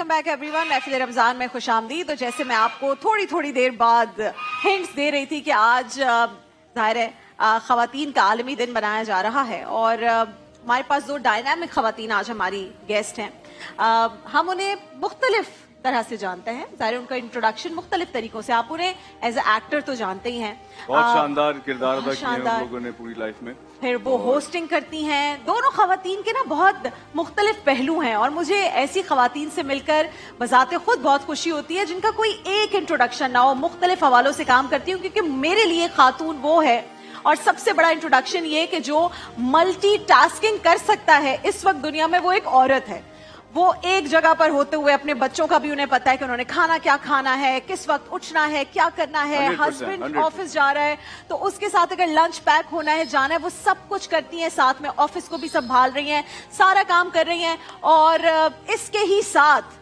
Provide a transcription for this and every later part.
Welcome back everyone. महफिल रमजान में खुश आमदीद। तो जैसे मैं आपको थोड़ी देर बाद हिंट्स दे रही थी कि आज जाहिर है खवातीन का आलमी दिन मनाया जा रहा है और हमारे पास दो डायनामिक खवातीन आज हमारी गेस्ट हैं। हम उन्हें मुख्तलिफ तरह से जानते हैं, ज़ाहिर उनका इंट्रोडक्शन मुख्तलिफ तरीकों से, आप उन्हें एज ए एक्टर तो जानते ही हैं, बहुत शानदार किरदार अदा किए हैं उन लोगों ने पूरी लाइफ में। फिर वो होस्टिंग करती हैं। दोनों खवातीन के ना बहुत मुख्तलिफ पहलू हैं और मुझे ऐसी खवातीन से मिलकर बजाते खुद बहुत खुशी होती है जिनका कोई एक इंट्रोडक्शन ना हो, मुख्तलिफ हवालों से काम करती हूँ, क्योंकि मेरे लिए खातून वो है और सबसे बड़ा इंट्रोडक्शन ये कि जो मल्टीटास्किंग कर सकता है इस वक्त दुनिया में, वो एक औरत है। वो एक जगह पर होते हुए अपने बच्चों का भी उन्हें पता है कि उन्होंने खाना क्या खाना है, किस वक्त उठना है, क्या करना है, हस्बैंड ऑफिस जा रहा है तो उसके साथ अगर लंच पैक होना है, जाना है, वो सब कुछ करती हैं, साथ में ऑफिस को भी संभाल रही हैं, सारा काम कर रही हैं और इसके ही साथ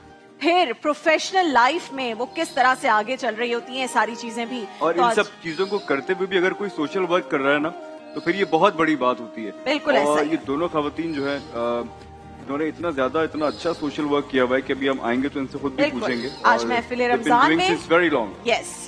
फिर प्रोफेशनल लाइफ में वो किस तरह से आगे चल रही होती हैं, सारी चीजें भी। और इन सब चीजों को करते हुए भी अगर कोई सोशल वर्क कर रहा है ना तो फिर ये बहुत बड़ी बात होती है। बिल्कुल ऐसा और ये दोनों खवातीन जो है इन्होंने इतना अच्छा सोशल वर्क किया हुआ है कि अभी हम आएंगे तो इनसे खुद भी पूछेंगे। आज महफिल रमजान में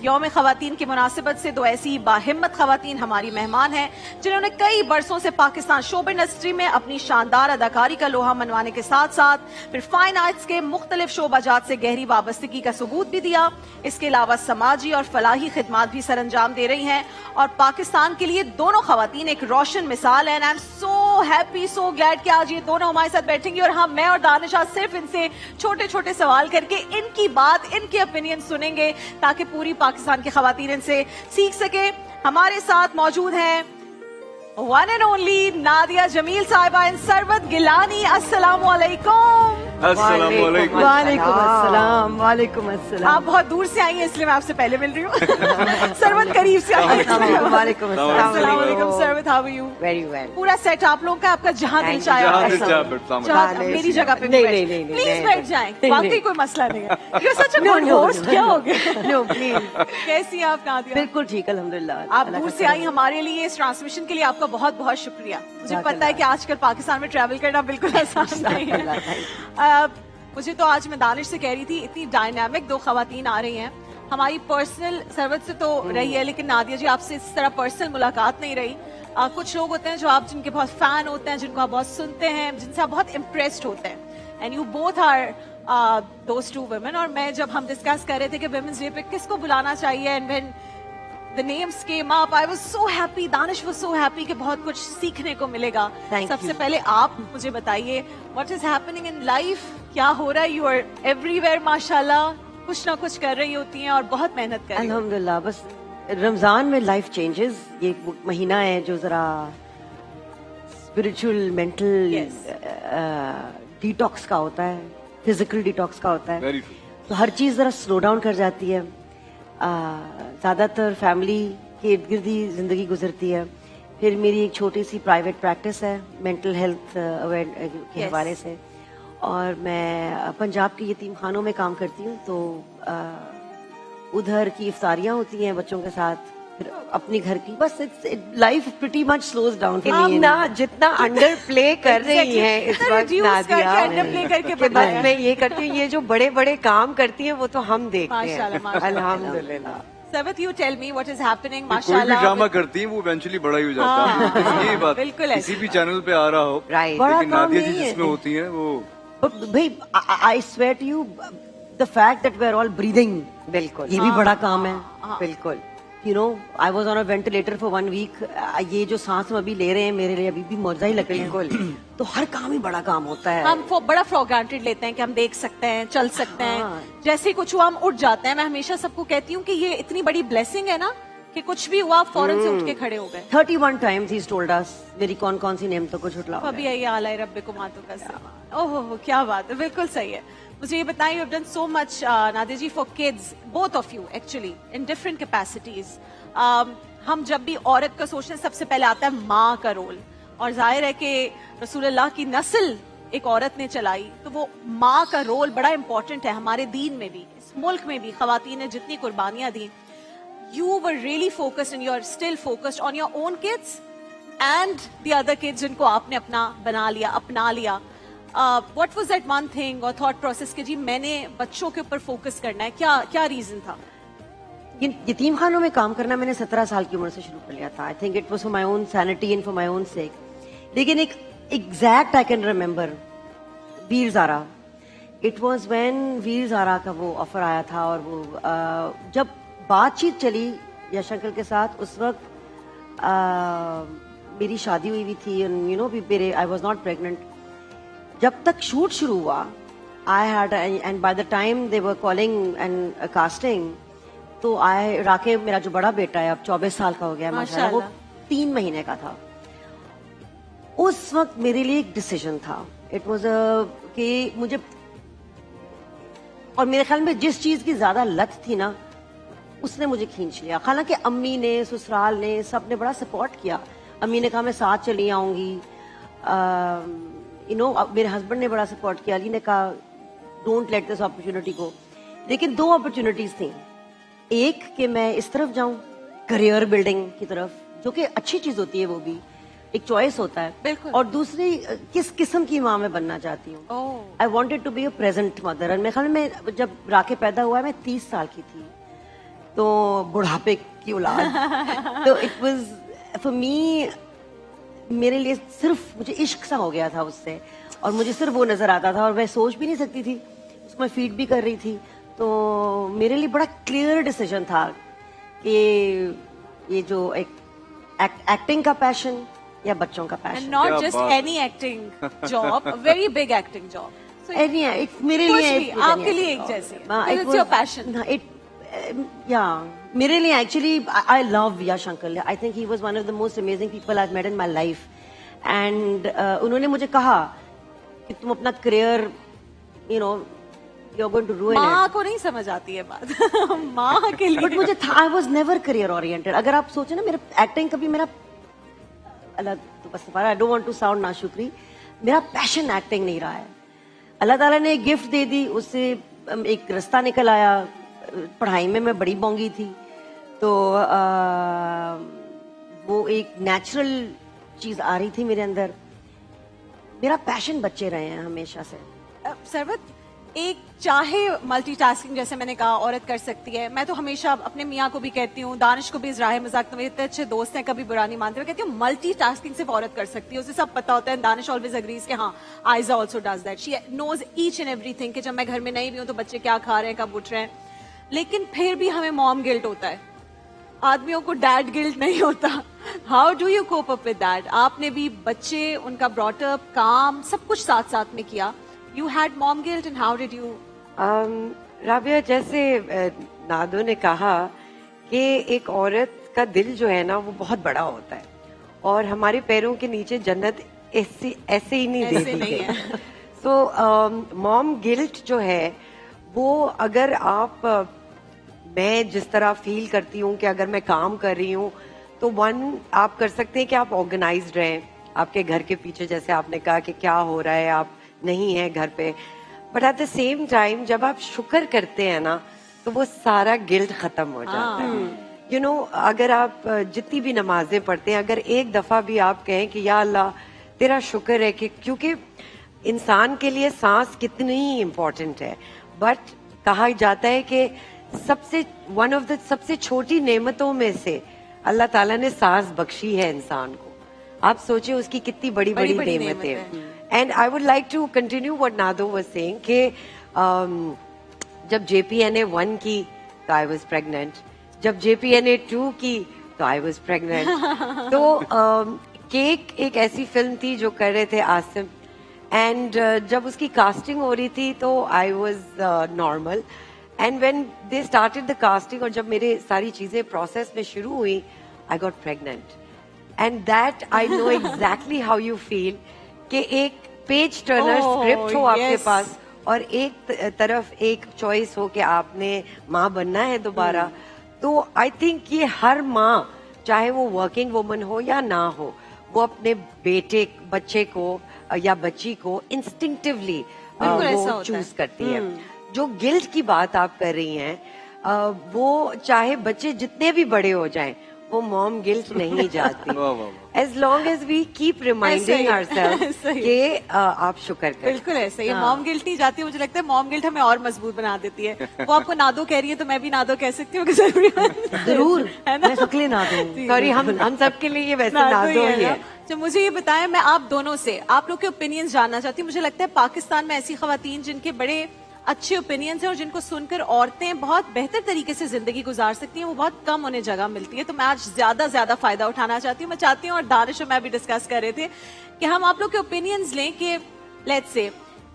यौम खवातीन की मुनासिबत से दो ऐसी बाहिम्मत खवातीन हमारी मेहमान हैं जिन्होंने कई बरसों से पाकिस्तान शोब इंडस्ट्री में अपनी शानदार अदाकारी का लोहा मनवाने के साथ साथ फिर फाइन आर्ट्स के मुख्तलिफ शोबाजात से गहरी वाबस्तगी का सबूत भी दिया। इसके अलावा समाजी और फलाही खिदमात भी सर अंजाम दे रही हैं और पाकिस्तान के लिए दोनों खवातीन एक रोशन मिसाल है। I am so happy, so glad कि आज ये दोनों हमारे साथ बैठेंगी और हम, मैं और दानिश, आज सिर्फ इनसे छोटे छोटे सवाल करके इनकी बात, इनके ओपिनियन सुनेंगे ताकि पूरी पाकिस्तान की खवातीन इनसे सीख सके। हमारे साथ मौजूद हैं one and only Nadia Jameel साहिबा एंड सरवत गिलानी। अस्सलामु अलैकुम। अस्सलामुअलैकुम। वालेकुम अस्सलाम। वालेकुम अस्सलाम। आप बहुत दूर से आई हैं इसलिए मैं आपसे पहले मिल रही हूँ। सरवत करीब से आई है। वालेकुम अस्सलाम। Sarwat, how are you? Very well. पूरा सेट आप लोगों का, आपका जहाँ दिल चाहे मेरी जगह पे प्लीज बैठ जाएं, वाकई कोई मसला नहीं है। You such a good host. क्या हो गया? No please. कैसी हैं आप नादिया? बिल्कुल ठीक, अल्हम्दुलिल्लाह। आप दूर से आई हमारे लिए इस ट्रांसमिशन के लिए आपका बहुत बहुत शुक्रिया। मुझे पता है कि आजकल पाकिस्तान में ट्रैवल करना बिल्कुल आसान नहीं है। मुझे तो आज मैं दानिश से कह रही थी, इतनी डायनामिक दो खवातीन आ रही हैं। हमारी पर्सनल सरवत से तो रही है, लेकिन नादिया जी आपसे इस तरह पर्सनल मुलाकात नहीं रही। कुछ लोग होते हैं जो आप जिनके बहुत फैन होते हैं, जिनको आप बहुत सुनते हैं, जिनसे आप बहुत इम्प्रेस्ड होते हैं, and you both are those two women. और मैं जब हम डिस्कस कर रहे थे कि वुमेन्स डे पे किसको बुलाना चाहिए, and when the names came up, I was so happy, Danish was so happy कि बहुत कुछ सीखने को मिलेगा। सबसे पहले आप मुझे बताइए what is happening in life, क्या हो रहा है? You are everywhere माशाल्लाह, कुछ ना कुछ कर रही होती हैं और बहुत मेहनत कर रही हैं। अल्हम्दुलिल्लाह। बस रमजान में लाइफ चेंजेस, ये महीना है जो जरा स्पिरिचुअल मेंटल डिटॉक्स का होता है, फिजिकल डिटॉक्स का होता है, तो हर चीज जरा स्लो डाउन कर जाती है। ज्यादातर फैमिली के इर्द गिर्द ही जिंदगी गुजरती है। फिर मेरी एक छोटी सी प्राइवेट प्रैक्टिस है मेंटल हेल्थ के हवाले से, और मैं पंजाब के यतीम खानों में काम करती हूँ। तो उधर की इफ्तारियां होती हैं बच्चों के साथ, फिर अपनी घर की, बस life pretty much slows down. ना जितना अंडर प्ले कर रही हैं इस वक्त नादिया, के बस मैं ये करती हूँ, ये जो बड़े बड़े काम करती हैं वो तो हम देखते हैं अल्हम्दुलिल्लाह। Sarwat, you tell me what is happening, कोई भी ड्रामा करती है वो इवेंचुअली बड़ा ही हो जाता है। यही बात बिल्कुल किसी भी चैनल पे आ रहा हो, लेकिन नादिया जी जिसमें होती हैं वो भाई, I swear to you, the fact that we are all breathing, बिल्कुल ये भी बड़ा काम है। बिल्कुल, you know, I was on a ventilator for 1 week. ये जो सांस हम अभी ले रहे हैं मेरे लिए अभी भी मौजा ही लग रही है। तो हर काम ही बड़ा काम होता है। हम बड़ा फॉर ग्रांटेड लेते हैं कि हम देख सकते हैं, चल सकते हैं, जैसे कुछ हुआ हम उठ जाते हैं। मैं हमेशा सबको कहती हूँ कि ये इतनी बड़ी ब्लेसिंग है ना कि कुछ भी हुआ फौरन से उठ के खड़े हो गए। 31 times he's told us मेरी कौन कौन सी नेम तो कुछ उठला अभी आई आला रब्बे को मातो का। ओहो क्या बात है, बिल्कुल सही है। मुझे ये बताइए, you have done so much Nadia ji for kids, both of you actually in different capacities. हम जब भी औरत का सोचते हैं सबसे पहले आता है माँ का रोल, और जाहिर है कि रसूलुल्लाह की नस्ल एक औरत ने चलाई, तो वो माँ का रोल बड़ा इंपॉर्टेंट है हमारे दीन में भी, इस मुल्क में भी। खवातीन ने जितनी कुर्बानियां दी, you were really focused and you're still focused on your own kids and the other kids जिनको आपने अपना बना लिया, अपना लिया। What was that one thing और थॉट प्रोसेस कि जी मैंने बच्चों के ऊपर फोकस करना है, क्या क्या रीजन था? यतीम खानों में काम करना मैंने 17 साल की उम्र से शुरू कर लिया था. I think it was for my own sanity and for my own sake. लेकिन एक exact I can remember Veer Zaara. It was when Veer Zaara का वो ऑफर आया था, और वो जब बातचीत चली यश अंकल के साथ, उस वक्त मेरी शादी हुई थी, एंड यू नो मेरे आई वाज नॉट प्रेग्नेंट. जब तक शूट शुरू हुआ, I had, and by the time they were calling and casting, तो राके मेरा जो बड़ा बेटा है अब 24 साल का हो गया माशाल्लाह, वो 3 महीने का था. उस वक्त मेरे लिए एक डिसीजन था. इट वाज कि मुझे, और मेरे ख्याल में जिस चीज की ज्यादा लत थी ना, उसने मुझे खींच लिया. हालांकि अम्मी ने, ससुराल ने, सब ने बड़ा सपोर्ट किया. अम्मी ने कहा मैं साथ चली आऊंगी, यू नो मेरे हस्बैंड ने बड़ा सपोर्ट किया. अली ने कहा don't let this opportunity go. लेकिन 2 अपॉर्चुनिटीज थी. एक कि मैं इस तरफ जाऊं करियर बिल्डिंग की तरफ, जो कि अच्छी चीज होती है, वो भी एक चॉइस होता है. बिल्कुल. और दूसरी किस किस्म की माँ मैं बनना चाहती हूँ. I wanted to be a present mother. और मेरे ख्याल में जब राके पैदा हुआ मैं 30 साल की थी, तो बुढ़ापे की औलाद. तो इट वाज फॉर मी, मेरे लिए सिर्फ मुझे इश्क सा हो गया था उससे, और मुझे सिर्फ वो नजर आता था, और मैं सोच भी नहीं सकती थी, उसको मैं फीड भी कर रही थी. तो मेरे लिए बड़ा क्लियर डिसीजन था कि ये जो एक एक्टिंग का पैशन या बच्चों का पैशन. And not क्या just बात any acting job, a very big acting job. So मेरे कुछ लिए भी, आपके लिए एक जैसी है. Because it's your passion. मेरे लिए actually I love Yash uncle. I think he was one of the most amazing people I have met in my life. And उन्होंने मुझे कहा कि तुम अपना career, you know, you are going to ruin it. माँ को नहीं समझ आती है बात. माँ के लिए. बट मुझे था, I was never career oriented. अगर आप सोचे ना, मेरा एक्टिंग कभी मेरा, अल्लाह तो बस, I don't want to sound नाशुक्री, मेरा पैशन एक्टिंग नहीं रहा है. अल्लाह ताला ने एक गिफ्ट दे दी, उससे एक रास्ता निकल आया. पढ़ाई में मैं बड़ी बोंगी थी, तो वो एक नेचुरल चीज आ रही थी मेरे अंदर. मेरा पैशन बच्चे रहे हैं हमेशा से. सरवत, एक चाहे मल्टीटास्किंग, जैसे मैंने कहा, औरत कर सकती है. मैं तो हमेशा अपने मियाँ को भी कहती हूँ, दानिश को भी इस राह मजाक, तो मेरे इतने अच्छे दोस्त हैं, कभी बुरा नहीं मानते. मैं कहती हूँ मल्टीटास्किंग सिर्फ औरत कर सकती है, उसे सब पता होता है. दानिश ऑलवेज अग्रीज कि हाँ, Aiza also does that. She knows each and everything कि जब मैं घर में नहीं भी हूँ तो बच्चे क्या खा रहे हैं, कब उठ रहे हैं. लेकिन फिर भी हमें मॉम गिल्ट होता है, आदमियों को डैड गिल्ट नहीं होता. How do you cope up with that? आपने भी बच्चे, उनका ब्रॉटअप, काम, सब कुछ साथ साथ में किया. You had mom guilt and how did you? Rabia, जैसे नादो ने कहा कि एक औरत का दिल जो है ना, वो बहुत बड़ा होता है, और हमारे पैरों के नीचे जन्नत ऐसे ही नहीं देती है. सो मॉम गिल्ट जो है वो, अगर आप, मैं जिस तरह फील करती हूँ कि अगर मैं काम कर रही हूँ, तो वन आप कर सकते हैं कि आप ऑर्गेनाइज्ड रहें. आपके घर के पीछे, जैसे आपने कहा कि क्या हो रहा है, आप नहीं है घर पे, but at the same time जब आप शुक्र करते हैं ना, तो वो सारा गिल्ट खत्म हो जाता है. यू नो, अगर आप जितनी भी नमाजें पढ़ते हैं, अगर एक दफा भी आप कहें कि या अल्लाह तेरा शुक्र है, कि क्योंकि इंसान के लिए सांस कितनी इम्पोर्टेंट है. बट कहा जाता है कि वन ऑफ द सबसे छोटी नेमतों में से अल्लाह ताला ने सांस बख्शी है इंसान को. आप सोचिए उसकी कितनी बड़ी बड़ी नेमतें. And I would like to continue what नादो वाज सेइंग कि जब JPNA 1 की तो आई वाज प्रेग्नेंट, जब JPNA 2 की तो आई वाज प्रेग्नेंट. तो केक एक ऐसी फिल्म थी जो कर रहे थे आसिम, एंड जब उसकी कास्टिंग हो रही थी तो I was normal. And when they started the casting, और जब मेरे सारी चीजें प्रोसेस में शुरू हुई, I got pregnant. And that I know exactly how you feel कि एक पेज टर्नर स्क्रिप्ट हो आपके पास, और एक तरफ एक चॉइस हो कि आपने माँ बनना है दोबारा. तो आई थिंक ये हर माँ, चाहे वो वर्किंग वुमन हो या ना हो, वो अपने बच्चे को या बच्ची को इंस्टिंक्टिवली वो चूज करती है. जो गिल्ट की बात आप कर रही हैं, वो चाहे बच्चे जितने भी बड़े हो जाएं, وہ mom guilt نہیں جاتی. واہ واہ واہ. As long as we keep reminding ourselves کہ آپ شکر کریں. بالکل ایسا ہی موم گلٹ نہیں جاتی. مجھے لگتا ہے موم گلٹ ہمیں اور مضبوط بنا دیتی ہے. وہ آپ کو نادو کہہ رہی ہے تو میں بھی نادو کہہ سکتی ہوں کہ ضرور ہے نا. میں شکلیں نہ دوں. سوری ہم سب کے لیے یہ ویسے نادو ہی ہے. تو مجھے یہ بتائیں, میں آپ دونوں سے آپ لوگ کے اوپینینز جاننا چاہتی ہوں. مجھے لگتا ہے پاکستان میں ایسی خواتین جن کے بڑے اچھے اوپینینز ہیں اور جن کو سن کر عورتیں بہت بہتر طریقے سے زندگی گزار سکتی ہیں, وہ بہت کم انہیں جگہ ملتی ہے. تو میں آج زیادہ فائدہ اٹھانا چاہتی ہوں. میں چاہتی ہوں, اور دانش اور میں بھی ڈسکس کر رہے تھے, کہ ہم آپ لوگ کے اوپینینز لیں کہ لیٹس سے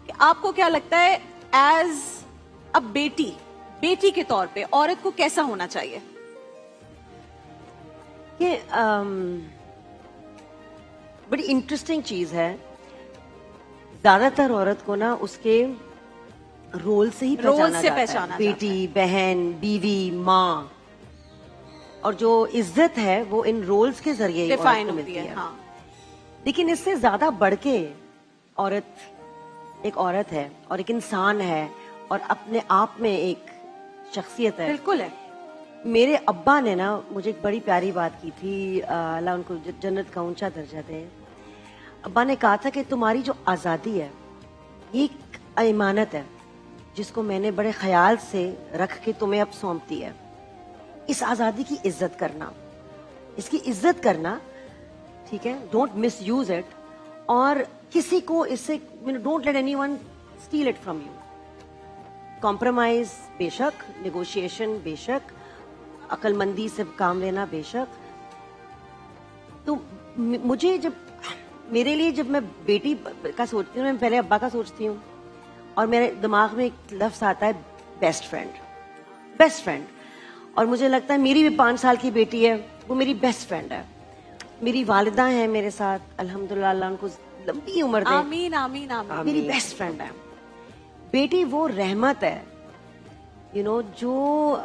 کہ آپ کو کیا لگتا ہے ایز ا بیٹی کے طور پہ عورت کو کیسا ہونا چاہیے. کہ بڑی انٹرسٹنگ چیز ہے, زیادہ تر عورت کو نا اس کے رول سے ہی پہچانا جاتا ہے. بیٹی, بہن, بیوی, ماں, اور جو عزت ہے وہ ان رولز کے ذریعے ہی عورت کو ملتی ہے. لیکن اس سے زیادہ بڑھ کے عورت ایک عورت ہے اور ایک انسان ہے اور اپنے آپ میں ایک شخصیت ہے. بالکل ہے. میرے ابا نے نا مجھے ایک بڑی پیاری بات کی تھی, اللہ ان کو جنت کا اونچا درجہ دے. ابا نے کہا تھا کہ تمہاری جو آزادی ہے یہ ایک امانت ہے جس کو میں نے بڑے خیال سے رکھ کے تمہیں اب سونپتی ہے. اس آزادی کی عزت کرنا, اس کی عزت کرنا, ٹھیک ہے, ڈونٹ مس یوز اٹ, اور کسی کو اس سے don't let anyone steal it from you. Compromise بے شک, نیگوشیشن بے شک, عقل مندی سے کام لینا بے شک. تو مجھے میرے لیے جب میں بیٹی کا سوچتی ہوں, میں پہلے ابا کا سوچتی ہوں, اور میرے دماغ میں ایک لفظ آتا ہے بیسٹ فرینڈ. اور مجھے لگتا ہے میری بھی 5 سال کی بیٹی ہے, وہ میری بیسٹ فرینڈ ہے. میری والدہ ہیں میرے ساتھ, الحمدللہ, اللہ ان کو لمبی عمر دے. آمین آمین آمین. میری بیسٹ فرینڈ ہے. بیٹی وہ رحمت ہے, جو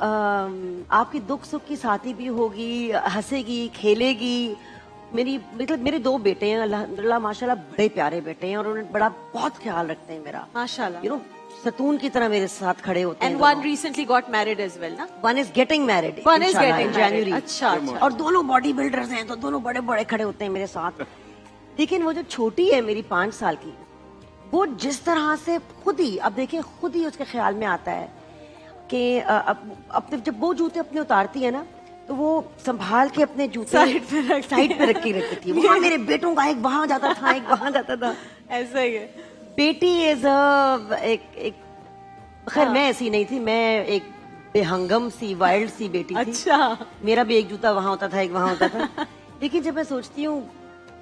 آپ کی دکھ سکھ کی ساتھی بھی ہوگی, ہنسے گی, کھیلے گی. میرے 2 بیٹے ہیں الحمدللہ, ماشاءاللہ بڑے پیارے بیٹے ہیں, اور انہیں بہت خیال رکھتے ہیں میرا, ماشاءاللہ. ستون کی طرح میرے ساتھ کھڑے ہوتے ہیں. And one recently got married as well, نا? One is getting married. One is inshallah, getting in January. married. اچھا. اور دونوں باڈی بلڈرز ہیں, تو دونوں بڑے کھڑے ہوتے ہیں میرے ساتھ. لیکن وہ جو چھوٹی ہے میری 5 سال کی, وہ جس طرح سے خود ہی اس کے خیال میں آتا ہے کہ جب وہ جوتے اپنے اتارتی ہے نا, تو وہ سنبھال کے اپنے جوتے سائڈ پہ رکھ کے رکھتی تھی. وہاں میرے بیٹوں کا ایک وہاں جاتا تھا, ایک وہاں جاتا تھا. ایسا ہی ہے. بیٹی از ایک خیر میں ایسی نہیں تھی, میں ایک بے ہنگم سی وائلڈ سی بیٹی تھی. اچھا. میرا بھی ایک جوتا وہاں ہوتا تھا, ایک وہاں ہوتا تھا. لیکن جب میں سوچتی ہوں,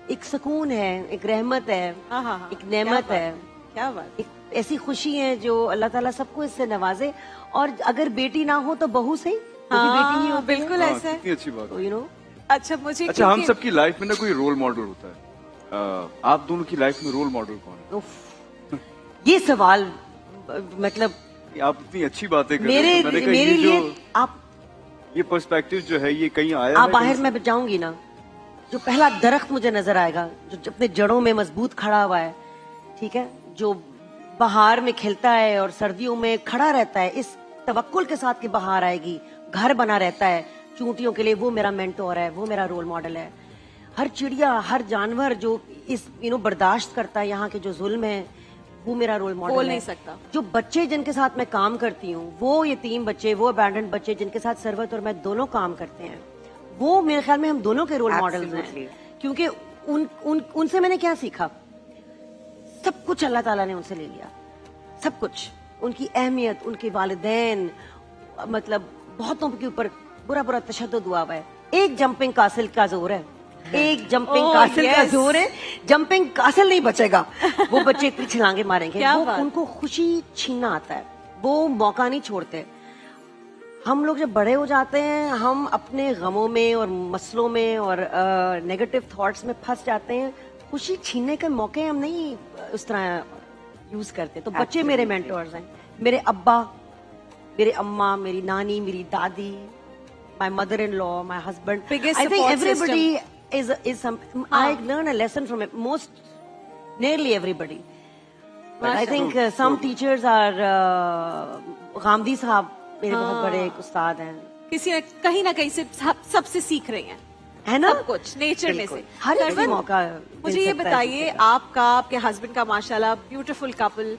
ایک سکون ہے, ایک رحمت ہے, ایک نعمت ہے, کیا بات, ایک ایسی خوشی ہے جو اللہ تعالیٰ سب کو اس سے نوازے. اور اگر بیٹی نہ ہو تو بہو صحیح, بیٹی ہی ہو. بالکل ایسا ہے. کتنی اچھی بات. اچھا مجھے, اچھا ہم سب کی لائف میں نا کوئی رول ماڈل ہوتا ہے, آپ دونوں کی لائف میں رول ماڈل کون ہے؟ یہ سوال مطلب آپ اتنی اچھی باتیں کر میرے لیے, آپ یہ پرسپیکٹو جو ہے یہ کہیں آیا آپ باہر میں جاؤں گی نا, جو پہلا درخت مجھے نظر آئے گا جو اپنے جڑوں میں مضبوط کھڑا ہوا ہے, ٹھیک ہے, جو بہار میں کھلتا ہے اور سردیوں میں کھڑا رہتا ہے اس توکل کے ساتھ کہ بہار آئے گی, گھر بنا رہتا ہے چونٹیوں کے لیے, وہ میرا مینٹور ہے, وہ میرا رول ماڈل ہے. ہر چڑیا, ہر جانور جو اس برداشت کرتا ہے یہاں کے جو ظلم ہے, وہ میرا رول ماڈل ہے. بول نہیں سکتا. جو بچے جن کے ساتھ میں کام کرتی ہوں, وہ یتیم بچے, وہ ابینڈنڈ بچے جن کے ساتھ سروت اور میں دونوں کام کرتے ہیں, وہ میرے خیال میں ہم دونوں کے رول ماڈلز ہیں. کیونکہ ان سے میں نے کیا سیکھا, سب کچھ اللہ تعالیٰ نے ان سے لے لیا, سب کچھ. ان کی اہمیت, ان کے والدین, مطلب بہتوں کے اوپر برا تشدد ہوا ہے. ایک جمپنگ کاسل کا زور ہے, ایک جمپنگ کاسل کا زور ہے. جمپنگ کاسل نہیں بچے گا, وہ بچے اتنی چھلانگے ماریں گے. ان کو خوشی چھیننا آتا ہے, وہ موقع نہیں چھوڑتے. ہم لوگ جب بڑے ہو جاتے ہیں, ہم اپنے غموں میں اور مسئلوں میں اور نیگیٹو تھاٹس میں پھنس جاتے ہیں. خوشی چھیننے کے موقع ہم نہیں اس طرح یوز کرتے. تو بچے میرے مینٹورز ہیں, میرے ابا, میرے اماں, میری نانی, میری دادی, my mother-in-law, my husband. Biggest I think support everybody is some. I learn a lesson from it. Nearly everybody. But I think some teachers are. Ghamdi sahab میرے بہت بڑے ایک استاد ہیں. किसी न कहीं से सबसे सीख रही हैं, है ना? सब कुछ नेचर में से। हर एक सरवर, मौका मिल मुझे ये सकता है बताइए, सीखने का। आपका आपके हस्बैंड का माशाल्लाह ब्यूटीफुल कपल,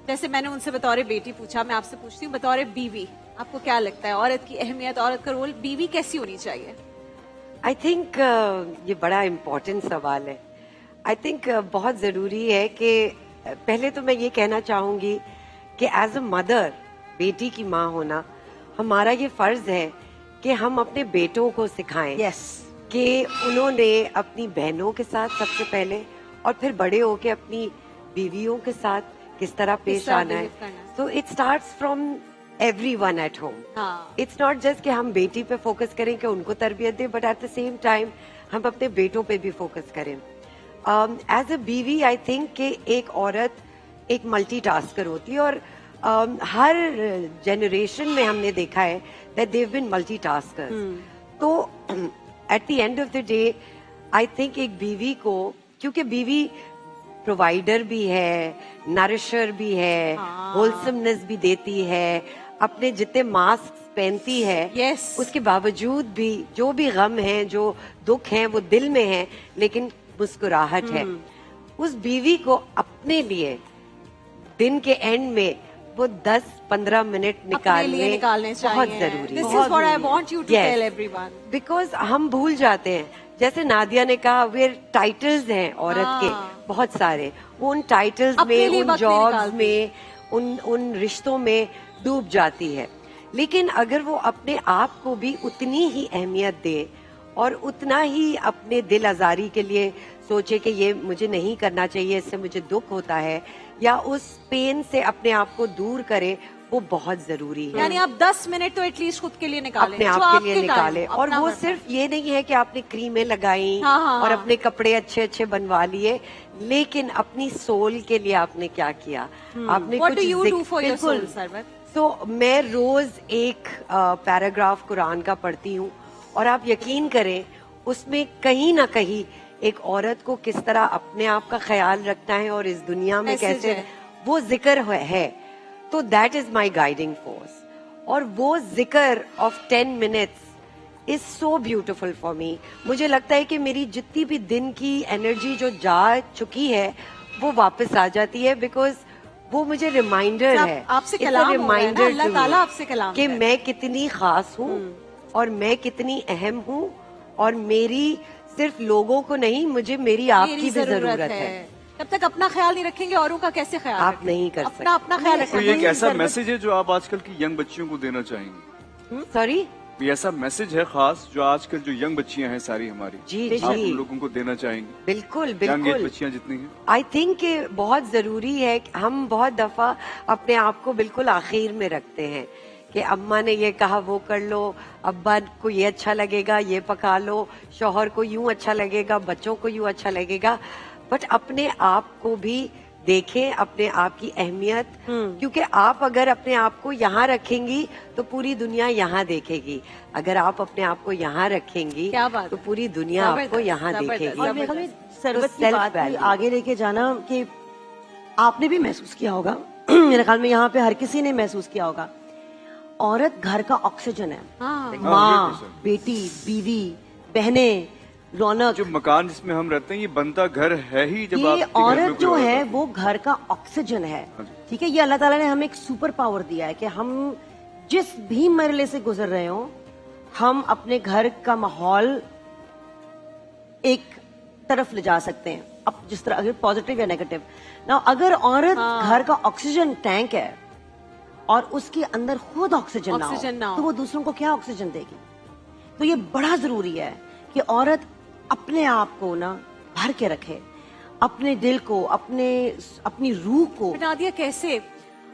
जैसे मैंने उनसे बतौर बेटी पूछा, मैं आपसे पूछती हूँ बतौर बीवी, आपको क्या लगता है औरत की अहमियत, औरत का रोल, बीवी कैसी होनी चाहिए? आई थिंक ये बड़ा इम्पोर्टेंट सवाल है। आई थिंक बहुत ज़रूरी है कि पहले तो मैं ये कहना चाहूँगी कि एज अ मदर, बेटी की माँ होना, हमारा ये फ़र्ज़ है कि हम अपने बेटों को सिखाएं यस, कि उन्होंने अपनी बहनों के साथ सबसे पहले और फिर बड़े होके अपनी बीवियों के साथ किस तरह पेश तरह आना है। behave करना है। So it starts from everyone at home. हाँ। इट्स नॉट जस्ट कि हम बेटी पे फोकस करें कि उनको तरबियत दें, but at the same time हम अपने बेटों पे भी फोकस करें। एज अ बीवी आई थिंक कि एक औरत एक मल्टीटास्कर होती है, और हर जनरेशन में हमने देखा है दैट देव बीन मल्टीटास्कर्स। तो at the end of the day I think एक बीवी को, क्योंकि बीवी प्रोवाइडर भी है, नरिशर भी है, होलसमनेस भी देती है, अपने जितने मास्क पहनती है, Yes. उसके बावजूद भी जो भी गम है, जो दुख है, वो दिल में है, लेकिन मुस्कुराहट है। उस बीवी को अपने लिए दिन के एंड में वो 10-15 मिनट अपने लिए निकालने चाहिए। बहुत जरूरी This है। is what I want you to Yes. tell everyone. Because हम भूल जाते हैं, जैसे नादिया ने कहा, वे टाइटल्स हैं औरत के बहुत सारे, वो उन टाइटल्स अपने में, लिए उन वक्त नहीं जॉब्स निकालती। में, उन रिश्तों में डूब जाती है। लेकिन अगर वो अपने आप को भी उतनी ही अहमियत दे और उतना ही अपने दिल आजारी के लिए सोचे कि ये मुझे नहीं करना चाहिए, इससे मुझे दुख होता है, या उस पेन से अपने आप को दूर करे, वो बहुत जरूरी है। यानी आप 10 मिनट तो एटलीस्ट खुद के लिए निकालें, अपने जो आप के आपके लिए time, निकाले। और अपना वो वक्त। सिर्फ ये नहीं है कि आपने क्रीमें लगाई हाँ, और हाँ। अपने कपड़े अच्छे अच्छे बनवा लिए, लेकिन अपनी सोल के लिए आपने क्या किया? आपने What कुछ do you do for your बिल्कुल। soul, सरवर? तो मैं रोज एक पैराग्राफ कुरान का पढ़ती हूँ, और आप यकीन करें उसमें कहीं ना कहीं एक औरत को किस तरह अपने आप का ख्याल रखना है और इस दुनिया में Message कैसे है। वो जिक्र है। तो that is my guiding force, और वो जिक्र of 10 minutes is so beautiful for me. मुझे लगता है कि मेरी जितनी भी दिन की एनर्जी जो जा चुकी है वो वापस आ जाती है, बिकॉज वो मुझे रिमाइंडर आप- है, आपसे It's a कलाम हो रहा है ना, reminder अल्लाह to ताला me आपसे कलाम कि कर रहा है। मैं कितनी खास हूँ और मैं कितनी अहम हूँ, और मेरी सिर्फ लोगों को नहीं, मुझे मेरी आपकी भी जरूरत है। जब तक अपना ख्याल नहीं रखेंगे, औरों का कैसे ख्याल आप रखेंगे? नहीं कर अपना अपना ख्याल तो रखेंगे। ये एक ऐसा मैसेज है जो आप आजकल की यंग बच्चियों को देना चाहेंगे? सॉरी ये ऐसा मैसेज है खास जो आजकल जो यंग बच्चियां हैं सारी हमारी, जी आप जी उन लोगों को देना चाहेंगे? बिल्कुल यंग एज बिल्कुल। बच्चियां जितनी हैं। आई थिंक कि बहुत जरूरी है कि हम बहुत दफा अपने आप को बिल्कुल आखिर में रखते हैं कि अम्मा ने ये कहा वो कर लो, अब्बा को ये अच्छा लगेगा ये पका लो, शौहर को यूं अच्छा लगेगा, बच्चों को यूं अच्छा लगेगा, बट अपने आप को भी देखें, अपने आप की अहमियत, क्योंकि आप अगर अपने आप को यहाँ रखेंगी तो पूरी दुनिया यहाँ देखेगी, अगर आप अपने आप को यहाँ रखेंगी क्या बात तो है। पूरी दुनिया आपको जबरदस्त, यहाँ जबरदस्त। देखेगी। और मेरे ख्याल में सरबत की self बात भी value। आगे लेके जाना कि आपने भी महसूस किया होगा मेरे ख्याल में यहाँ पे हर किसी ने महसूस किया होगा, औरत घर का ऑक्सीजन है। हाँ। माँ, 100%। बेटी, बीवी, बहनें, रौनक, जो मकान जिसमें हम रहते हैं ये बनता घर है ही जब ये आपके घर में औरत कोई जो और है आता वो घर का ऑक्सीजन है। हाँ जी। ठीक है, ये अल्लाह ताला ने हमें एक सुपर पावर दिया है कि हम जिस भी मरले से गुजर रहे हो, हम अपने घर का माहौल एक तरफ ले जा सकते हैं, अब जिस तरह अगर पॉजिटिव या नेगेटिव ना, अगर औरत घर का ऑक्सीजन टैंक है और उसके अंदर खुद ऑक्सीजन ना हो, तो वो दूसरों को क्या ऑक्सीजन देगी? तो ये बड़ा जरूरी है कि औरत अपने आप को ना भर के रखे, अपने दिल को, अपनी रूह को। नादिया, कैसे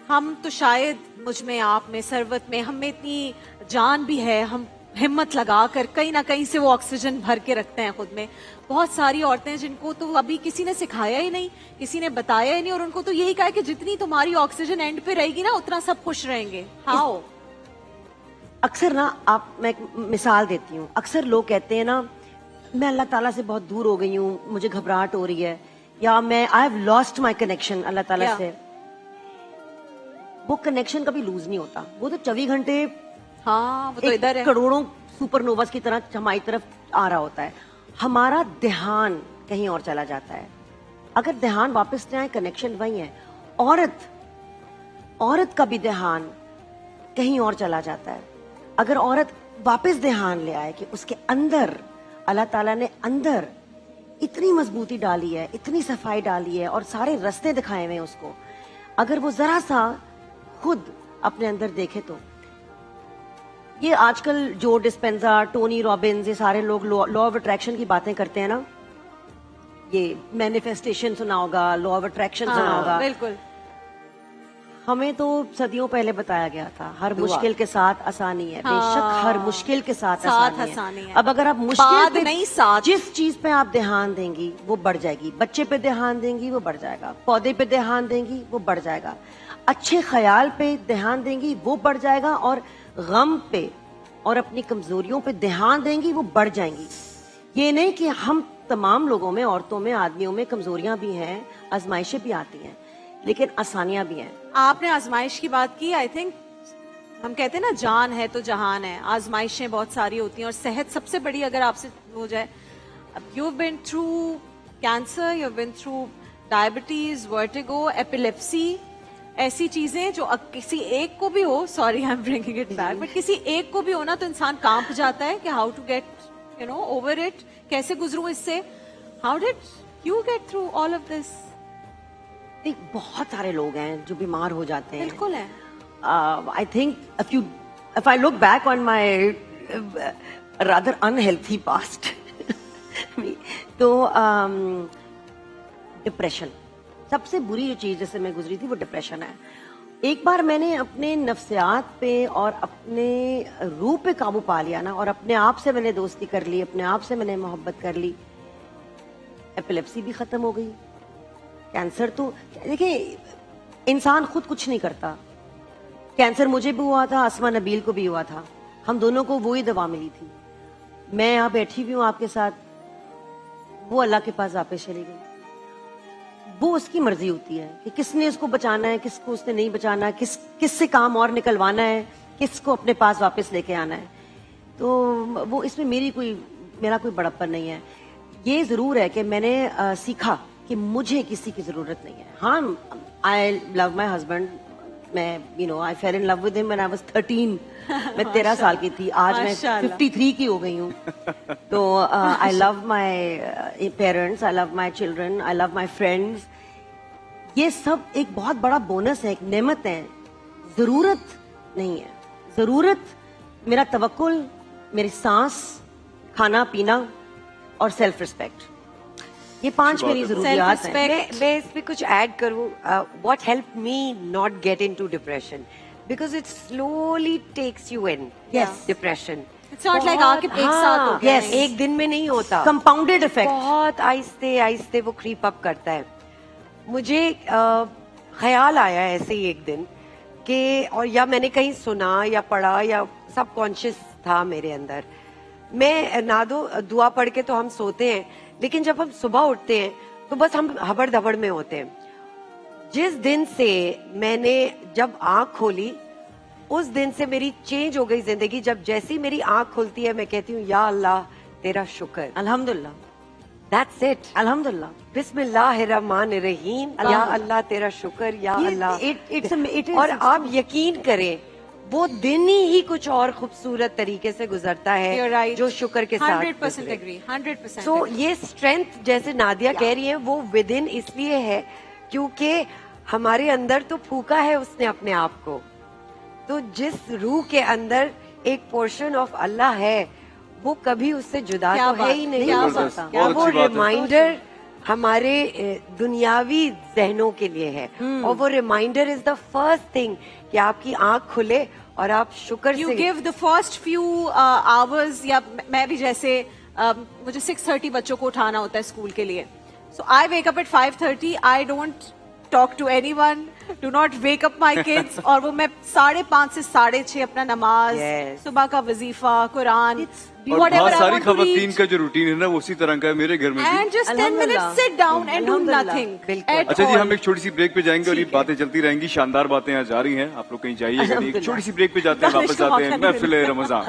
हम तो शायद मुझ में, आप में, सरवत में, हम में इतनी जान भी है, हम हिम्मत लगाकर कहीं ना कहीं से वो ऑक्सीजन भर के रखते हैं खुद में। बहुत सारी औरतें जिनको तो अभी किसी ने सिखाया ही नहीं, किसी ने बताया ही नहीं, और उनको तो यही कहा कि जितनी तुम्हारी ऑक्सीजन एंड पे रहेगी ना उतना सब खुश रहेंगे। हाउ? अक्सर ना, आप, मैं एक मिसाल देती हूँ, अक्सर लोग कहते हैं ना, मैं अल्लाह ताला से बहुत दूर हो गई हूँ, मुझे घबराहट हो रही है, या मैं I have lost my connection Allah ताला से। वो कनेक्शन कभी लूज नहीं होता, वो तो 24 घंटे हाँ वो तो इधर है. करोड़ों सुपरनोवास की तरह हमारी तरफ आ रहा होता है, हमारा ध्यान कहीं और चला जाता है. अगर ध्यान वापस न आए, कनेक्शन वही है. औरत का भी ध्यान कहीं और चला जाता है. अगर औरत वापस ध्यान ले आए कि उसके अंदर अल्लाह ताला ने अंदर इतनी मजबूती डाली है, इतनी सफाई डाली है और सारे रास्ते दिखाए हुए हैं उसको, अगर वो जरा सा खुद अपने अंदर देखे तो. ये आजकल जो डिस्पेंजा, टोनी रॉबिन्स, ये सारे लोग लॉ ऑफ अट्रैक्शन की बातें करते हैं ना, ये मैनिफेस्टेशन सुना होगा, लॉ ऑफ अट्रैक्शन सुना होगा. बिल्कुल. हमें तो सदियों पहले बताया गया था हर मुश्किल के साथ आसानी है. बेशक हर मुश्किल के साथ आसानी है. अब अगर आप मुश्किल पे नहीं, साथ. जिस चीज पे आप ध्यान देंगी वो बढ़ जाएगी. बच्चे पे ध्यान देंगी वो बढ़ जाएगा. पौधे पे ध्यान देंगी वो बढ़ जाएगा. अच्छे ख्याल पे ध्यान देंगी वो बढ़ जाएगा. और गम पे और अपनी कमजोरियों पे ध्यान देंगी वो बढ़ जाएंगी. ये नहीं कि हम तमाम लोगों में, औरतों में, आदमियों में कमजोरियां भी हैं, आजमाइशें भी आती हैं, लेकिन आसानियां भी हैं. आपने आजमाइश की बात की. आई थिंक हम कहते हैं ना, जान है तो जहान है. आजमाइशें बहुत सारी होती हैं और सेहत सबसे बड़ी अगर आपसे हो जाए. अब you have been through cancer, you have been through diabetes, vertigo, epilepsy, ऐसी चीजें जो किसी एक को भी हो, sorry I am bringing it back, but किसी एक को भी हो ना तो इंसान कांप जाता है कि how to get over it, कैसे गुजरूं इससे. How did you get through all of this? बहुत सारे लोग हैं जो बीमार हो जाते हैं. बिल्कुल है. I think if I look back on my rather unhealthy past, तो डिप्रेशन सबसे बुरी जो चीज जिससे मैं गुजरी थी वो डिप्रेशन है. एक बार मैंने अपने नफ्सियात पे और अपने रूह पे काबू पा लिया ना, और अपने आप से मैंने दोस्ती कर ली, अपने आप से मैंने मोहब्बत कर ली, एपिलेप्सी भी खत्म हो गई. कैंसर तो देखिए इंसान खुद कुछ नहीं करता. कैंसर मुझे भी हुआ था, असमा नबील को भी हुआ था, हम दोनों को वही दवा मिली थी. मैं यहाँ बैठी हुई हूँ आपके साथ, वो अल्लाह के पास वापस चली गई. वो उसकी मर्जी होती है कि किसने उसको बचाना है, किसको उसने नहीं बचाना है, किससे काम और निकलवाना है, किसको अपने पास वापस लेके आना है. तो वो इसमें मेरा कोई बड़प्पन नहीं है. ये जरूर है कि मैंने सीखा कि मुझे किसी की जरूरत नहीं है. हाँ, आई लव माई हस्बैंड. मैं I fell in love with him when I was 13. मैं 13 साल की थी, आज मैं 53 की हो गई हूँ. तो I love my parents, I love my children, I love my friends. ये सब एक बहुत बड़ा बोनस है, एक नेमत है. जरूरत नहीं है. जरूरत मेरा तवक्कुल, मेरी सांस, खाना पीना और सेल्फ रिस्पेक्ट. ये 5 मेरी जरूरियात हैं. मैं इस पे कुछ ऐड करूं. What help me not get into depression, because it slowly takes you in. Yes. Depression it's not like आके एक साथ हो गया. yes. एक दिन में नहीं होता. Compounded effect. बहुत आहिस्ते आहिस्ते वो क्रीप अप करता है. मुझे ख्याल आया ऐसे ही एक दिन कि, और या मैंने कहीं सुना या पढ़ा या सबकॉन्शियस था मेरे अंदर. मैं नादो दुआ पढ़ के तो हम सोते हैं, लेकिन जब हम सुबह उठते हैं तो बस हम हबड़ दबड़ में होते हैं. जिस दिन से मैंने जब आंख खोली, उस दिन से मेरी चेंज हो गई जिंदगी. जब जैसी मेरी आंख खुलती है मैं कहती हूँ या अल्लाह तेरा शुक्र. अल्हम्दुलिल्लाह. That's it. अल्हम्दुलिल्लाह. बिस्मिल्लाहिर्रहमानिर्रहीम. या अल्लाह तेरा शुक्र, या अल्लाह. और आप यकीन करें वो दिन ही कुछ और खूबसूरत तरीके से गुजरता You're है right. जो शुक्र के साथ 100% agree. 100% तो ये स्ट्रेंथ जैसे नादिया कह रही है वो विद इन इसलिए है क्योंकि हमारे अंदर तो फूका है उसने अपने आप को. तो जिस रूह के अंदर एक पोर्शन ऑफ अल्लाह है वो कभी उससे जुदा तो है ही नहीं. और वो रिमाइंडर हमारे दुनियावी जहनों के लिए है. और वो reminder is the first thing कि आपकी आंख खुले और आप शुक्र You से give the first few hours, या मैं भी जैसे मुझे 6:30 बच्चों को उठाना होता है स्कूल के लिए. So I wake up at 5:30. I don't talk to anyone, do not wake up my kids. और वो मैं 5:30 से 6:30 अपना नमाज, Yes. सुबह का वजीफा, कुरान, और whatever बहुत I सारी want to खवातीन read. का जो रूटीन है ना वो उसी तरह का है मेरे घर में भी। And just 10 Alhamdulillah. minutes sit down and do Alhamdulillah. nothing. बिल्कुल। at अच्छा जी, all. हम एक छोटी सी ब्रेक पे जाएंगे और ये ठीक है। बातें चलती रहेंगी, शानदार बातें यहाँ जा रही हैं, आप लोग कहीं जाइएगा नहीं, एक अल्हम्दुलिल्लाह। छोटी सी ब्रेक पे जाते हैं, दानिश वापस को आते हैं मौका नहीं महफिल-ए-रमज़ान।